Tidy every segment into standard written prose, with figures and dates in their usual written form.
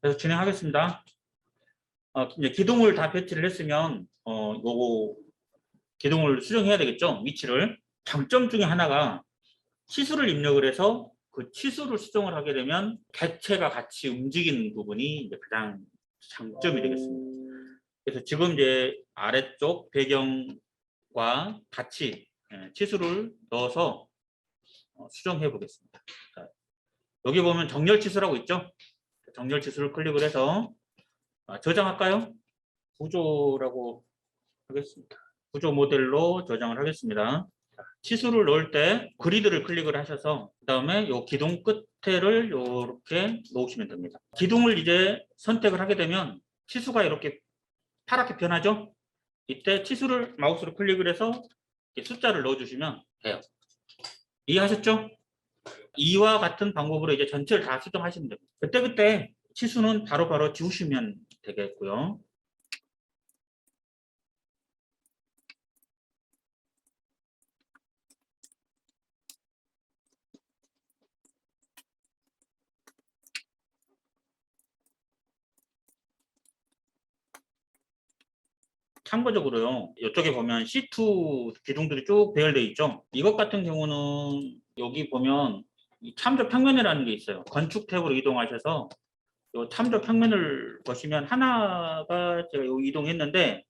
그래서 진행하겠습니다. 이제 기둥을 다 배치를 했으면 요거 기둥을 수정해야 되겠죠. 위치를. 장점 중에 하나가 치수를 입력을 해서 그 치수를 수정을 하게 되면 객체가 같이 움직이는 부분이 이제 가장 장점이 되겠습니다. 그래서 지금 이제 아래쪽 배경과 같이 치수를 넣어서 수정해 보겠습니다. 자, 여기 보면 정렬 치수라고 있죠. 정렬 치수를 클릭을 해서 저장할까요? 구조라고 하겠습니다. 구조 모델로 저장을 하겠습니다. 치수를 넣을 때 그리드를 클릭을 하셔서 그 다음에 요 기둥 끝에를 이렇게 놓으시면 됩니다. 기둥을 이제 선택을 하게 되면 치수가 이렇게 파랗게 변하죠. 이때 치수를 마우스로 클릭을 해서 숫자를 넣어주시면 돼요. 이해하셨죠? 이와 같은 방법으로 이제 전체를 다 수정하시면 됩니다. 그때그때 치수는 바로바로 지우시면 되겠고요. 참고적으로요, 이쪽에 보면 C2 기둥들이 쭉 배열되어 있죠. 이것 같은 경우는 여기 보면 참조 평면이라는 게 있어요. 건축 탭으로 이동하셔서 요 참조 평면을 보시면 하나가 제가 요 이동했는데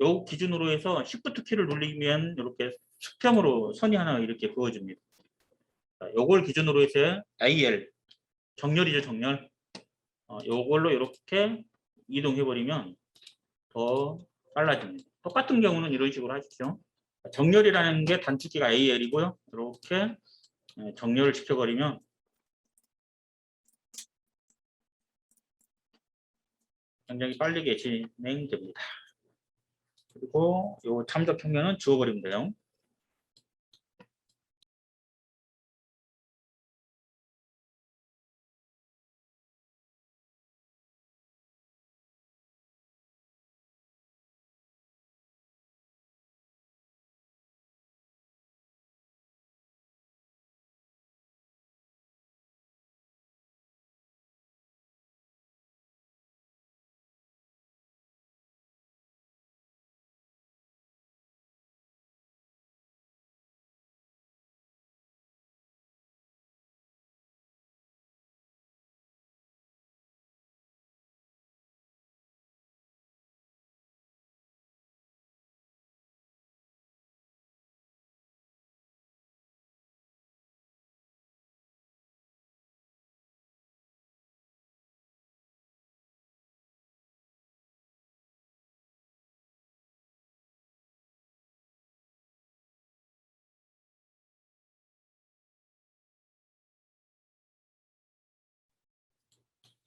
요 기준으로 해서 Shift 키를 누르면 이렇게 수평으로 선이 하나 이렇게 그어집니다. 요걸 기준으로 해서 AL 정렬이죠, 정렬. 요걸로 이렇게 이동해 버리면 더 빨라집니다. 똑같은 경우는 이런 식으로 하십시오. 정렬이라는 게 단축키가 AL이고요. 이렇게 정렬을 시켜버리면 굉장히 빠르게 진행됩니다. 그리고 이 참조 평면은 지워버리면 돼요.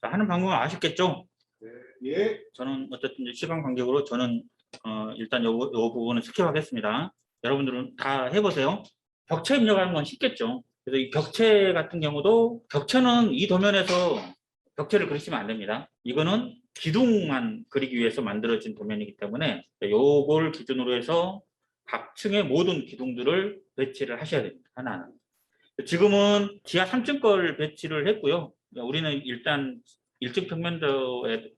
자, 하는 방법은 아쉽겠죠? 예. 저는 어쨌든 시간 간격으로 저는 일단 요 부분은 스킵하겠습니다. 여러분들은 다 해보세요. 벽체 입력하는 건 쉽겠죠. 그래서 이 벽체 같은 경우도 벽체는 이 도면에서 벽체를 그리시면 안 됩니다. 이거는 기둥만 그리기 위해서 만들어진 도면이기 때문에 요걸 기준으로 해서 각 층의 모든 기둥들을 배치를 하셔야 됩니다. 하나하나. 지금은 지하 3층 걸 배치를 했고요. 우리는 일단 1층 평면도에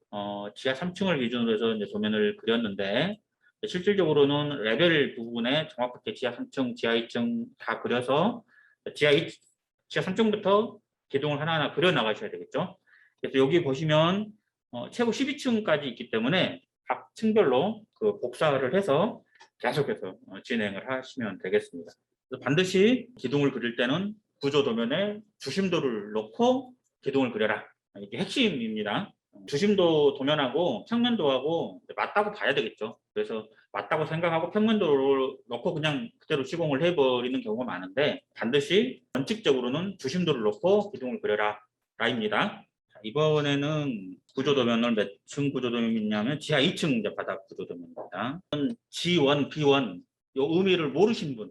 지하 3층을 기준으로 해서 이제 도면을 그렸는데 실질적으로는 레벨 부분에 정확하게 지하 3층, 지하 2층 다 그려서 지하 3층부터 기둥을 하나하나 그려 나가셔야 되겠죠. 그래서 여기 보시면 최고 12층까지 있기 때문에 각 층별로 그 복사를 해서 계속해서 진행을 하시면 되겠습니다. 반드시 기둥을 그릴 때는 구조 도면에 주심도를 놓고 기둥을 그려라. 이게 핵심입니다. 주심도 도면하고 평면도하고 맞다고 봐야 되겠죠. 그래서 맞다고 생각하고 평면도를 놓고 그냥 그대로 시공을 해버리는 경우가 많은데 반드시 원칙적으로는 주심도를 놓고 기둥을 그려라 라입니다. 이번에는 구조도면을 몇 층 구조도면이냐면 지하 2층 바닥 구조도면입니다. G1, B1 요 의미를 모르신 분,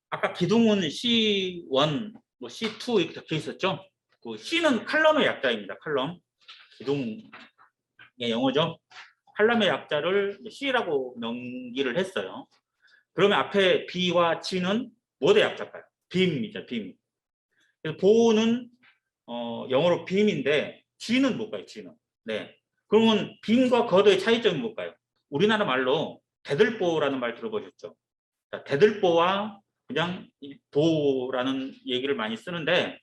아까 기둥은 C1, 뭐 C2 이렇게 적혀 있었죠? 그 C는 칼럼의 약자입니다. 칼럼. 기둥의 영어죠. 칼럼의 약자를 C라고 명기를 했어요. 그러면 앞에 B와 G는 뭐의 약자일까요? 빔이죠, 빔. 그래서 보호는 영어로 빔인데 G는 뭘까요? G는. 네. 그러면 빔과 거드의 차이점이 뭘까요? 우리나라 말로 대들보라는 말 들어보셨죠? 자, 대들보와 그냥 보라는 얘기를 많이 쓰는데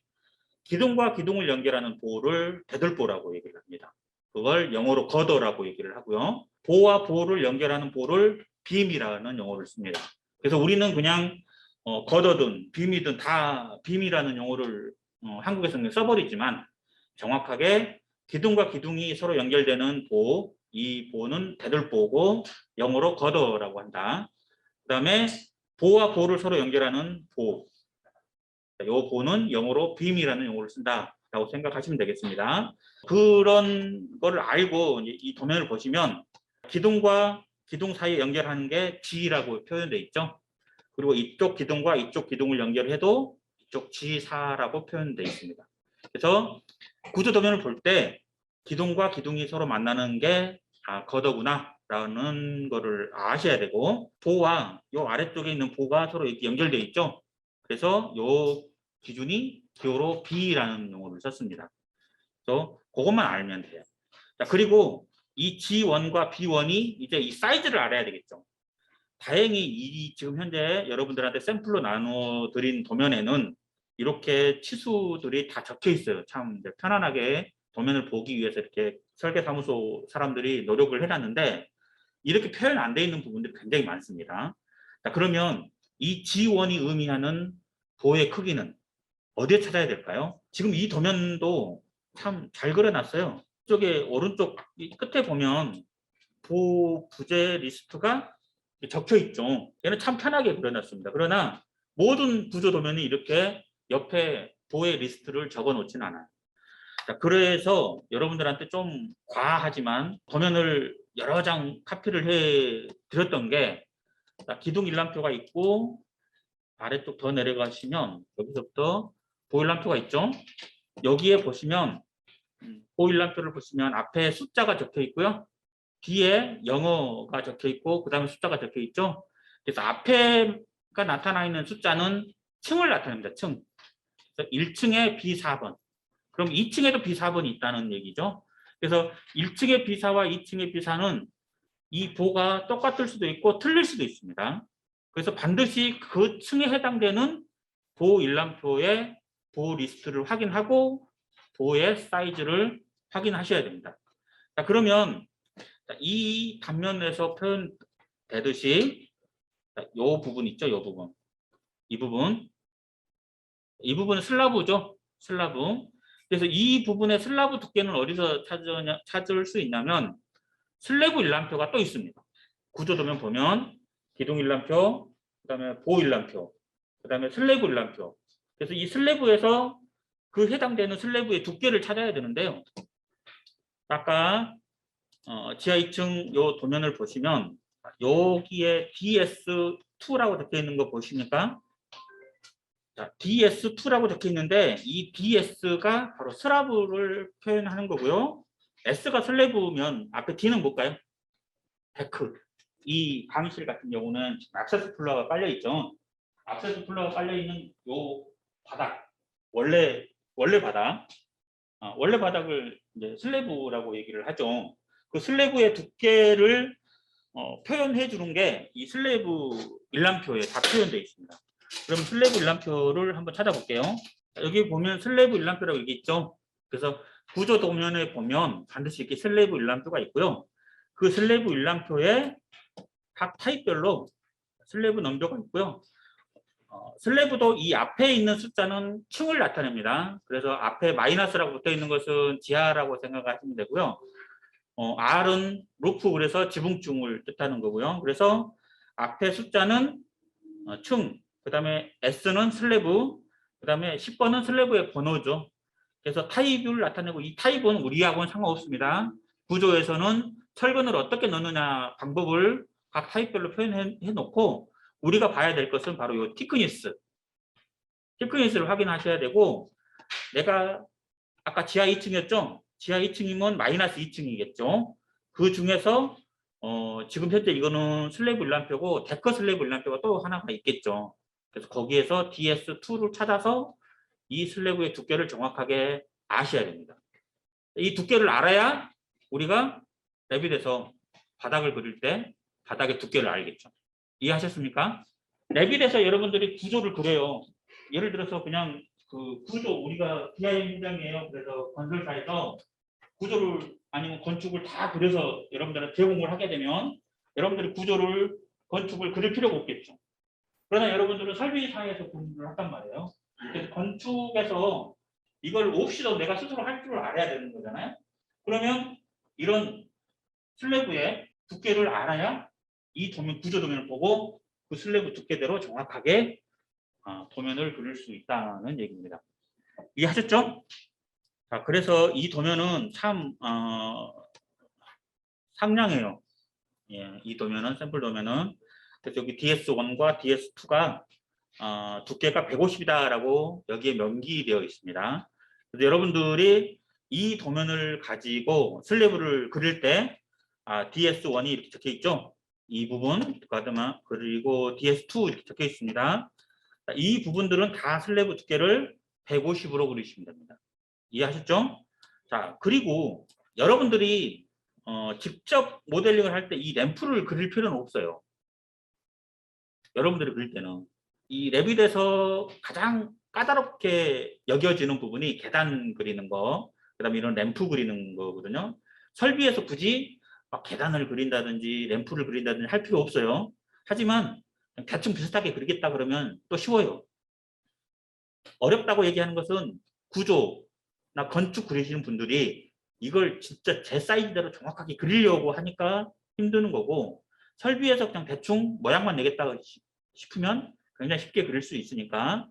기둥과 기둥을 연결하는 보를 대들보라고 얘기를 합니다. 그걸 영어로 거더라고 얘기를 하고요. 보와 보를 연결하는 보를 빔이라는 용어를 씁니다. 그래서 우리는 그냥 거더든 빔이든 다 빔이라는 용어를 한국에서는 써버리지만 정확하게 기둥과 기둥이 서로 연결되는 보, 이 보는 대들보고 영어로 거더라고 한다. 그 다음에 보와 보를 서로 연결하는 보, 이 보는 영어로 빔이라는 용어를 쓴다라고 생각하시면 되겠습니다. 그런 거를 알고 이 도면을 보시면 기둥과 기둥 사이에 연결하는 게 G라고 표현되어 있죠. 그리고 이쪽 기둥과 이쪽 기둥을 연결해도 이쪽 G4라고 표현되어 있습니다. 그래서 구조 도면을 볼 때 기둥과 기둥이 서로 만나는 게 거더구나 라는 거를 아셔야 되고 보와 요 아래쪽에 있는 보가 서로 이렇게 연결되어 있죠. 그래서 요 기준이 기호로 B라는 용어를 썼습니다. 그래서 그것만 알면 돼요. 자, 그리고 이 G1과 B1이 이제 이 사이즈를 알아야 되겠죠. 다행히 이 지금 현재 여러분들한테 샘플로 나눠 드린 도면에는 이렇게 치수들이 다 적혀 있어요. 참 편안하게 도면을 보기 위해서 이렇게 설계사무소 사람들이 노력을 해놨는데 이렇게 표현 안 돼 있는 부분들이 굉장히 많습니다. 자, 그러면 이 G1이 의미하는 보의 크기는 어디에 찾아야 될까요? 지금 이 도면도 참 잘 그려놨어요. 이쪽에 오른쪽 끝에 보면 보 부재 리스트가 적혀 있죠. 얘는 참 편하게 그려놨습니다. 그러나 모든 구조 도면이 이렇게 옆에 보의 리스트를 적어 놓지는 않아요. 자, 그래서 여러분들한테 좀 과하지만 도면을 여러 장 카피를 해 드렸던 게 기둥 일람표가 있고 아래쪽 더 내려가시면 여기서부터 보일람표가 있죠. 여기에 보시면 보일람표를 보시면 앞에 숫자가 적혀 있고요. 뒤에 영어가 적혀 있고 그 다음에 숫자가 적혀 있죠. 그래서 앞에가 나타나 있는 숫자는 층을 나타냅니다. 층. 그래서 1층에 B4번. 그럼 2층에도 B4번이 있다는 얘기죠. 그래서 1층의 B4와 2층의 B4는 이 보가 똑같을 수도 있고 틀릴 수도 있습니다. 그래서 반드시 그 층에 해당되는 보 일람표의 보 리스트를 확인하고 보의 사이즈를 확인하셔야 됩니다. 자, 그러면 이 단면에서 표현되듯이 이 부분 있죠, 이 부분. 이 부분은 슬라브죠, 슬라브. 그래서 이 부분의 슬라브 두께는 어디서 찾을 수 있냐면 슬래브 일람표가 또 있습니다. 구조도면 보면 기둥 일람표, 그다음에 보 일람표, 그다음에 슬래브 일람표. 그래서 이 슬래브에서 그 해당되는 슬래브의 두께를 찾아야 되는데요. 아까 지하 2층 요 도면을 보시면 여기에 DS2라고 적혀 있는 거 보십니까? 자, DS2라고 적혀 있는데 이 DS가 바로 슬라브를 표현하는 거고요. S가 슬래브면 앞에 D는 뭘까요? 데크. 이 강의실 같은 경우는 액세스 플러가 깔려 있죠. 액세스 플러가 깔려 있는 요 바닥, 원래 바닥, 원래 바닥을 이제 슬래브라고 얘기를 하죠. 그 슬래브의 두께를 표현해 주는 게 이 슬래브 일람표에 다 표현되어 있습니다. 그럼 슬래브 일람표를 한번 찾아볼게요. 여기 보면 슬래브 일람표라고 얘기 있죠. 그래서 구조 도면에 보면 반드시 이렇게 슬래브 일람표가 있고요. 그 슬래브 일람표에 각 타입별로 슬래브 넘버가 있고요. 슬래브도 이 앞에 있는 숫자는 층을 나타냅니다. 그래서 앞에 마이너스라고 붙어 있는 것은 지하라고 생각하시면 되고요. R은 루프, 그래서 지붕층을 뜻하는 거고요. 그래서 앞에 숫자는 층, 그 다음에 S는 슬래브, 그 다음에 10번은 슬래브의 번호죠. 그래서 타입을 나타내고 이 타입은 우리하고는 상관없습니다. 구조에서는 철근을 어떻게 넣느냐 방법을 각 타입별로 표현해 놓고 우리가 봐야 될 것은 바로 이 티크니스를 확인하셔야 되고, 내가 아까 지하 2층이었죠? 지하 2층이면 마이너스 2층이겠죠. 그 중에서 지금 현재 이거는 슬래브 일람표고 데커 슬래브 일람표가 또 하나가 있겠죠. 그래서 거기에서 DS2를 찾아서 이 슬래브의 두께를 정확하게 아셔야 됩니다. 이 두께를 알아야 우리가 레빗에서 바닥을 그릴 때 바닥의 두께를 알겠죠. 이해하셨습니까? 레빗에서 여러분들이 구조를 그려요. 예를 들어서 그냥 그 구조, 우리가 BIM 현장이에요. 그래서 건설사에서 구조를 아니면 건축을 다 그려서 여러분들은 제공을 하게 되면 여러분들이 구조를 건축을 그릴 필요가 없겠죠. 그러나 여러분들은 설비사에서 공부를 한단 말이에요. 그래서 건축에서 이걸 없이도 내가 스스로 할 줄 알아야 되는 거잖아요. 그러면 이런 슬래브의 두께를 알아야 이 도면, 구조 도면을 보고 그 슬래브 두께대로 정확하게 도면을 그릴 수 있다는 얘기입니다. 이해하셨죠? 자, 그래서 이 도면은 참 상냥해요. 예, 이 도면은 샘플 도면은 그래서 여기 DS1과 DS2가 두께가 150이다라고 여기에 명기되어 있습니다. 그래서 여러분들이 이 도면을 가지고 슬래브를 그릴 때 DS1이 이렇게 적혀 있죠. 이 부분 그리고 DS2 이렇게 적혀 있습니다. 이 부분들은 다 슬래브 두께를 150으로 그리시면 됩니다. 이해하셨죠? 자, 그리고 여러분들이 직접 모델링을 할 때 이 램프를 그릴 필요는 없어요. 여러분들이 그릴 때는 이 레빗에서 가장 까다롭게 여겨지는 부분이 계단 그리는 거, 그다음에 이런 램프 그리는 거거든요. 설비에서 굳이 막 계단을 그린다든지 램프를 그린다든지 할 필요 없어요. 하지만 대충 비슷하게 그리겠다 그러면 또 쉬워요. 어렵다고 얘기하는 것은 구조나 건축 그리시는 분들이 이걸 진짜 제 사이즈대로 정확하게 그리려고 하니까 힘드는 거고, 설비에서 그냥 대충 모양만 내겠다 싶으면 굉장히 쉽게 그릴 수 있으니까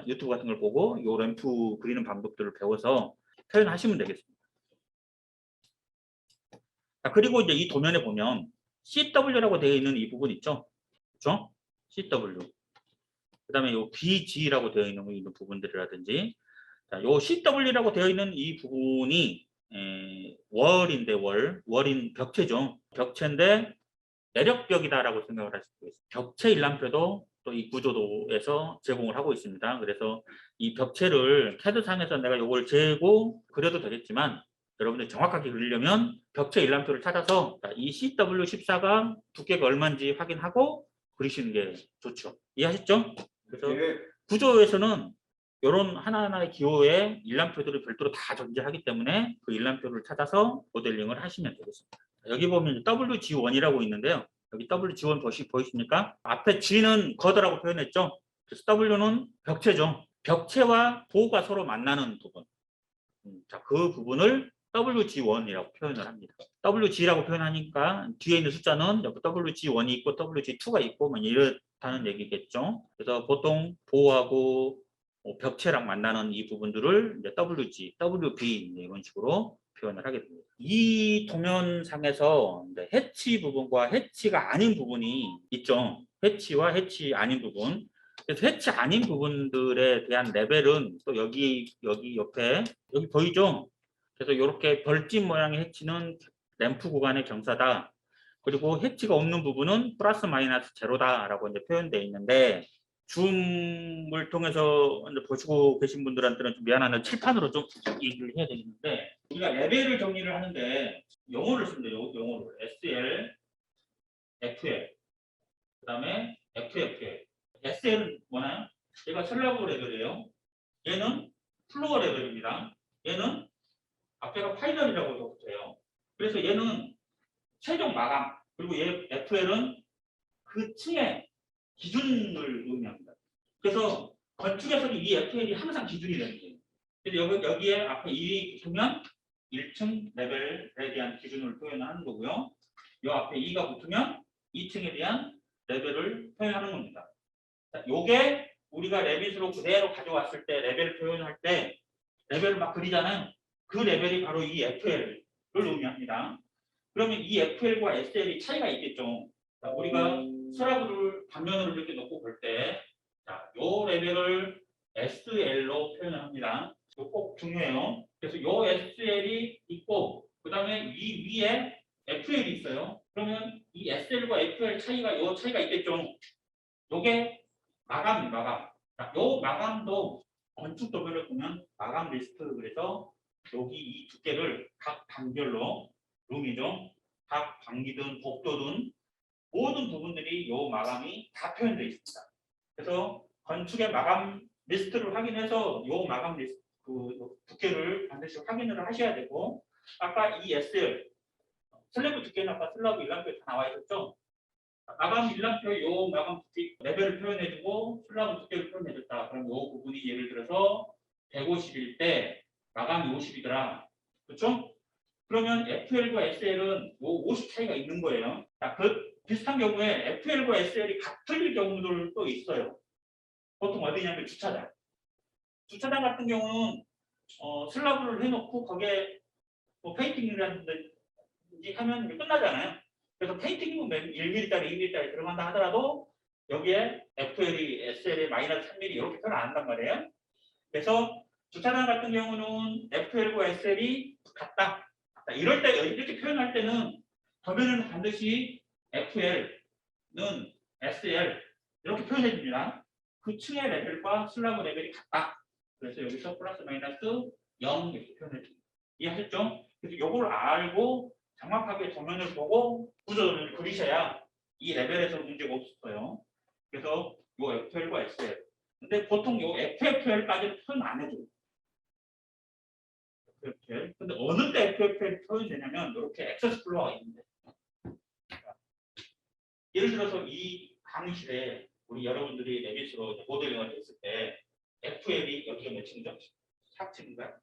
유튜브 같은 걸 보고 이 램프 그리는 방법들을 배워서 표현하시면 되겠습니다. 자, 그리고 이제 이 도면에 보면 CW라고 되어 있는 이 부분 있죠? 그렇죠? CW. 그다음에 이 BG라고 되어 있는 부분들이라든지, 자, 요 CW라고 되어 있는 이 부분이 월인데 월인 벽체죠. 벽체인데 내력벽이다라고 생각을 할 수도 있어요. 벽체 일람표도 또 이 구조도에서 제공을 하고 있습니다. 그래서 이 벽체를 캐드상에서 내가 요걸 재고 그려도 되겠지만 여러분들이 정확하게 그리려면 벽체 일람표를 찾아서 이 CW14가 두께가 얼마인지 확인하고 그리시는 게 좋죠. 이해하셨죠? 그래서 구조에서는 이런 하나하나의 기호에 일람표들을 별도로 다 존재하기 때문에 그 일람표를 찾아서 모델링을 하시면 되겠습니다. 여기 보면 WG1이라고 있는데요. 여기 WG1 보이십니까? 앞에 G는 거드라고 표현했죠. 그래서 W는 벽체죠. 벽체와 보호가 서로 만나는 부분. 자, 그 부분을 WG1이라고 표현을 합니다. WG라고 표현하니까 뒤에 있는 숫자는 WG1이 있고 WG2가 있고 뭐 이렇다는 얘기겠죠. 그래서 보통 보호하고 벽체랑 만나는 이 부분들을 이제 WG, WB 이런 식으로 표현을 하게 됩니다. 이 도면상에서 이제 해치 부분과 해치가 아닌 부분이 있죠. 해치와 해치 아닌 부분. 그래서 해치 아닌 부분들에 대한 레벨은 또 여기 옆에 여기 보이죠? 그래서 이렇게 벌집 모양의 해치는 램프 구간의 경사다. 그리고 해치가 없는 부분은 플러스 마이너스 제로다라고 이제 표현되어 있는데, 줌을 통해서 이제 보시고 계신 분들한테는 좀 미안한데 칠판으로 좀 얘기를 해야 되겠는데, 우리가 레벨을 정리를 하는데 용어를 씁니다. 용어를 SL, FL, 그다음에 FFL. SL은 뭐나요? 얘가 슬래브 레벨이에요. 얘는 플로어 레벨입니다. 얘는 앞에가 파이널이라고 적혀요. 그래서 얘는 최종 마감, 그리고 얘 FL은 그 층의 기준을 의미합니다. 그래서 건축에서는 이 FL이 항상 기준이 되는 거예요. 그래서 여기에 앞에 1이 붙으면 1층 레벨에 대한 기준을 표현하는 거고요. 이 앞에 2가 붙으면 2층에 대한 레벨을 표현하는 겁니다. 요게 우리가 레빗으로 그대로 가져왔을 때 레벨 표현할 때 레벨을 막 그리잖아요. 그 레벨이 바로 이 FL을 의미합니다. 그러면 이 FL과 SL이 차이가 있겠죠. 자, 우리가 슬라브를 단면으로 이렇게 놓고 볼 때, 자, 요 레벨을 SL로 표현을 합니다. 이거 꼭 중요해요. 그래서 요 SL이 있고, 그 다음에 이 위에 FL이 있어요. 그러면 이 SL과 FL 차이가, 요 차이가 있겠죠. 요게 마감. 자, 요 마감도 건축 도면을 보면 마감 리스트, 그래서 여기 이 두께를 각 방별로 룸이죠. 각 방기든 복도든 모든 부분들이 요 마감이 다 표현되어 있습니다. 그래서 건축의 마감 리스트를 확인해서 요 마감 리스트 그 두께를 반드시 확인을 하셔야 되고, 아까 이 SL 슬래브 두께는 아까 슬래브 일람표에 다 나와 있었죠. 마감 일람표 요 마감 두께 레벨을 표현해주고 슬래브 두께를 표현해줬다. 그럼 요 부분이 예를 들어서 150일 때 마감이 50이더라. 그렇죠? 그러면 FL과 SL은 요 50 차이가 있는 거예요. 자, 그 비슷한 경우에 FL과 SL이 같을 경우들도 있어요. 보통 어디냐면 주차장. 주차장 같은 경우는 슬라브를 해놓고 거기에 뭐 페인팅이라든지 하면 끝나잖아요. 그래서 페인팅이면 1mm짜리, 2mm짜리 들어간다 하더라도 여기에 FL이 SL이 마이너스 3mm 이렇게 표현 안 한단 말이에요. 그래서 주차장 같은 경우는 FL과 SL이 같다. 이럴 때 이렇게 표현할 때는 덤에는 반드시 FL는 SL 이렇게 표현해 줍니다. 그 층의 레벨과 슬라브 레벨이 같다. 그래서 여기서 플러스 마이너스 0 이렇게 표현해 줍니다. 이해하셨죠? 그래서 이걸 알고 정확하게 도면을 보고 구조를 그리셔야 이 레벨에서 문제가 없어요. 그래서 이 FL과 SL. 근데 보통 이 FFL까지는 표현 안 해줘요. FFL. 근데 어느 때 FFL 표현되냐면 이렇게 액세스 플로어가 있는데. 예를 들어서 이 강의실에 우리 여러분들이 레빗으로 모델링을 했을 때 FL이 여기가 몇 층이죠? 4층인가요?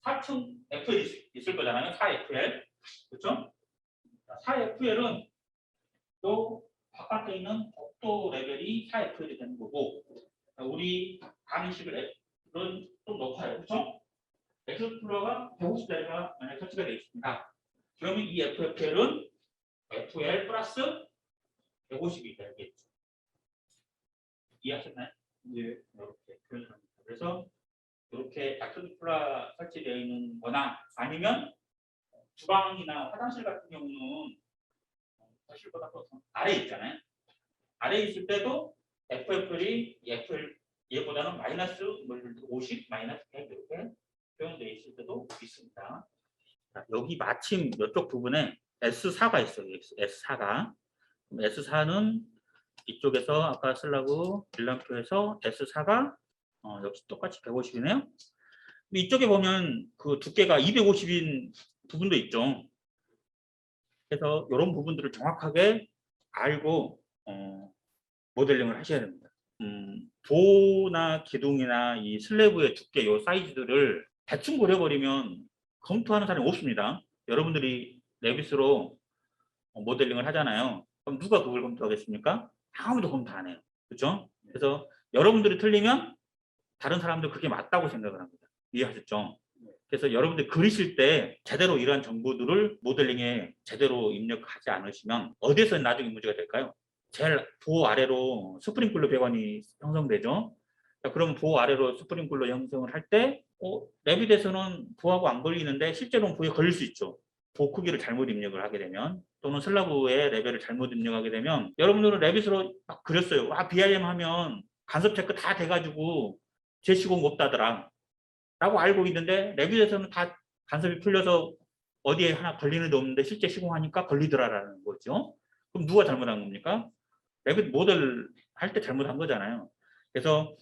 4층 FL이 있을 거잖아요. 4FL. 그렇죠? 4FL은 또 바깥에 있는 복도 레벨이 4FL이 되는 거고, 우리 강의실은 좀 높아요. 그렇죠? 엑스플로어가 150짜리가 만약 설치가 되어 있습니다. 그러면 이 FFL은 FL 플러스 150이 되겠죠. 이해하셨나요? 네. 이렇게 표현합니다. 그래서 이렇게 엑스플로어 설치되어 있는 거나 아니면 주방이나 화장실 같은 경우는 거실보다 더 아래에 있잖아요. 아래에 있을 때도 FFL이 FL 얘보다는 마이너스 50, 마이너스 100 이렇게 표현되어 있을 때도 있습니다. 자, 여기 마침 이쪽 부분에 S4가 있어요. S4가. S4는 이쪽에서 아까 슬라브 일람표에서 S4가 역시 똑같이 150이네요. 이쪽에 보면 그 두께가 250인 부분도 있죠. 그래서 이런 부분들을 정확하게 알고 모델링을 하셔야 됩니다. 도나 기둥이나 이 슬래브의 두께 요 사이즈들을 대충 그려버리면 검토하는 사람이 없습니다. 여러분들이 레빗으로 모델링을 하잖아요. 그럼 누가 그걸 검토하겠습니까? 아무도 검토 안 해요. 그렇죠? 그래서 여러분들이 틀리면 다른 사람도 그게 맞다고 생각을 합니다. 이해하셨죠? 그래서 여러분들 그리실 때 제대로 이러한 정보들을 모델링에 제대로 입력하지 않으시면 어디에서 나중에 문제가 될까요? 제일 보호 아래로 스프링클러 배관이 형성되죠. 자, 그럼 보호 아래로 스프링클러 형성을 할 때 레빗에서는 보호하고 안 걸리는데 실제로는 보호에 걸릴 수 있죠. 보호 크기를 잘못 입력을 하게 되면, 또는 슬라브의 레벨을 잘못 입력하게 되면, 여러분들은 레빗으로 막 그렸어요. BIM 하면 간섭 체크 다 돼가지고 제시공 없다더라 라고 알고 있는데, 레빗에서는 다 간섭이 풀려서 어디에 하나 걸리는 데 없는데 실제 시공하니까 걸리더라라는 거죠. 그럼 누가 잘못한 겁니까? 레빗 모델 할 때 잘못한 거잖아요. 그래서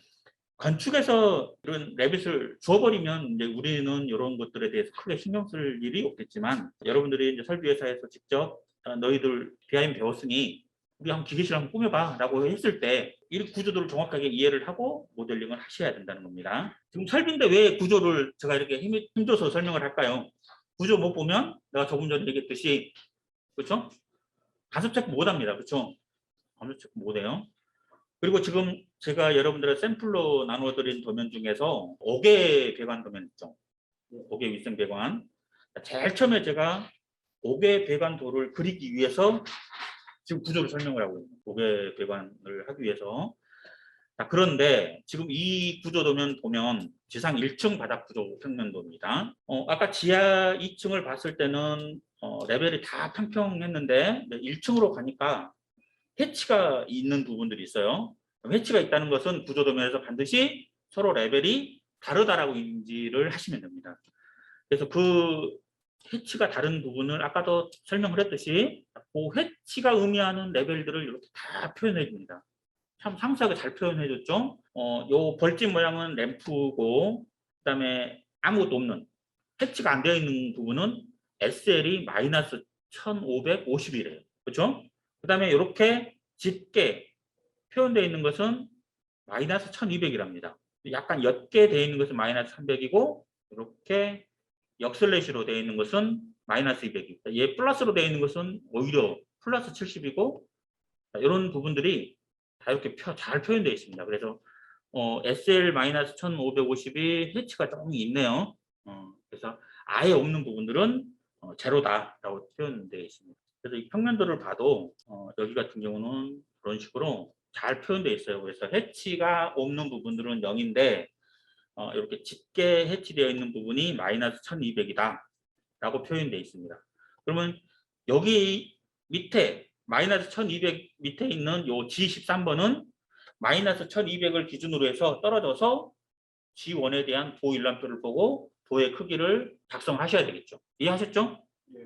건축에서 이런 레빗을 줘버리면 이제 우리는 이런 것들에 대해서 크게 신경 쓸 일이 없겠지만, 여러분들이 이제 설비회사에서 직접 너희들 BIM 배웠으니 우리 한번 기계실 한번 꾸며봐 라고 했을 때 이 구조들을 정확하게 이해를 하고 모델링을 하셔야 된다는 겁니다. 지금 설비인데 왜 구조를 제가 이렇게 힘줘서 설명을 할까요? 구조 못 보면 내가 조금 전에 얘기했듯이, 그렇죠? 간섭 체크 못 합니다. 그렇죠? 간섭 체크 못 해요. 그리고 지금 제가 여러분들의 샘플로 나누어드린 도면 중에서 5개 배관 도면 있죠. 5개 위생 배관. 제일 처음에 제가 5개 배관도를 그리기 위해서 지금 구조를 설명을 하고 있는 5개 배관을 하기 위해서. 자, 그런데 지금 이 구조도면 보면 지상 1층 바닥 구조 평면도입니다. 아까 지하 2층을 봤을 때는 레벨이 다 평평했는데 1층으로 가니까 해치가 있는 부분들이 있어요. 해치가 있다는 것은 구조도면에서 반드시 서로 레벨이 다르다라고 인지를 하시면 됩니다. 그래서 그 해치가 다른 부분을 아까도 설명을 했듯이 그 해치가 의미하는 레벨들을 이렇게 다 표현해 줍니다. 참 상세하게 잘 표현해 줬죠. 요 벌집 모양은 램프고, 그다음에 아무것도 없는 해치가 안 되어 있는 부분은 SL이 마이너스 1550이래요. 그렇죠? 그다음에 이렇게 짙게 표현되어 있는 것은 마이너스 1200이랍니다. 약간 옅게 되어 있는 것은 마이너스 300이고, 이렇게 역슬래시로 되어 있는 것은 마이너스 200입니다. 얘 플러스로 되어 있는 것은 오히려 플러스 70이고, 이런 부분들이 다 이렇게 잘 표현되어 있습니다. 그래서 SL-1550이 해치가 조금 있네요. 그래서 아예 없는 부분들은 제로다라고 표현되어 있습니다. 그래서 이 평면도를 봐도 여기 같은 경우는 그런 식으로 잘 표현되어 있어요. 그래서 해치가 없는 부분들은 0인데 이렇게 짙게 해치되어 있는 부분이 마이너스 1200이다 라고 표현되어 있습니다. 그러면 여기 밑에 마이너스 1200 밑에 있는 요 G13번은 마이너스 1200을 기준으로 해서 떨어져서 G1에 대한 도 일람표를 보고 도의 크기를 작성하셔야 되겠죠. 이해하셨죠? 네.